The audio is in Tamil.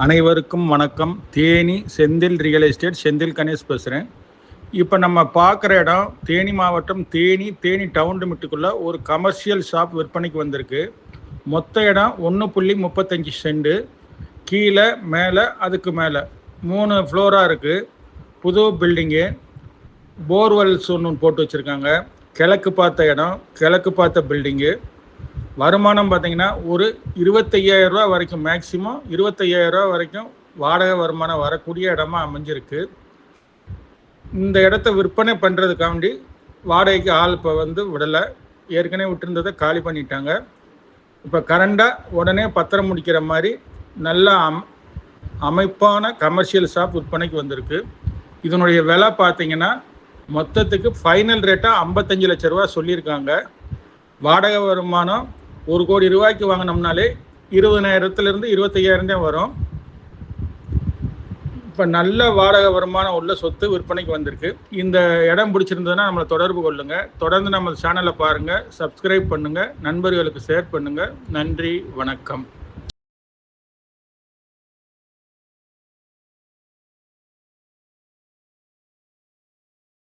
அனைவருக்கும் வணக்கம். தேனி செந்தில் ரியல் எஸ்டேட், செந்தில் கணேஷ் பேசுகிறேன். இப்போ நம்ம பார்க்குற இடம் தேனி மாவட்டம் தேனி டவுன் லிமிட்டுக்குள்ளே ஒரு கமர்ஷியல் ஷாப் விற்பனைக்கு வந்திருக்கு. மொத்த இடம் 1.35 சென்ட். கீழே மேலே அதுக்கு மேலே 3 ஃப்ளோராக இருக்குது. புது பில்டிங்கு, போர்வெல்ஸ் ஒன்று போட்டு வச்சுருக்காங்க. கிழக்கு பார்த்த இடம், கிழக்கு பார்த்த பில்டிங்கு. வருமானம் பார்த்திங்கன்னா ஒரு 25,000 ரூபா வரைக்கும், மேக்ஸிமம் 25,000 ரூபா வரைக்கும் வாடகை வருமானம் வரக்கூடிய இடமா அமைஞ்சிருக்கு. இந்த இடத்த விற்பனை பண்ணுறதுக்காண்டி வாடகைக்கு ஆள் இப்போ விடலை. ஏற்கனவே விட்டுருந்ததை காலி பண்ணிட்டாங்க. இப்போ கரண்டாக உடனே பத்திரம் முடிக்கிற மாதிரி நல்ல அமைப்பான கமர்ஷியல் ஷாப் விற்பனைக்கு வந்திருக்கு. இதனுடைய விலை பார்த்திங்கன்னா மொத்தத்துக்கு ஃபைனல் ரேட்டாக 55 லட்ச ரூபா சொல்லியிருக்காங்க. வாடகை வருமானம் 1 கோடி ரூபாய்க்கு வாங்கினோம்னாலே 20,000 25,000 தான் வரும். இப்போ நல்ல வாடகை வருமானம் உள்ள சொத்து விற்பனைக்கு வந்திருக்கு. இந்த இடம் பிடிச்சிருந்ததுன்னா நம்மளை தொடர்பு கொள்ளுங்கள். தொடர்ந்து நம்ம சேனலை பாருங்கள், சப்ஸ்கிரைப் பண்ணுங்கள், நண்பர்களுக்கு ஷேர் பண்ணுங்கள். நன்றி, வணக்கம்.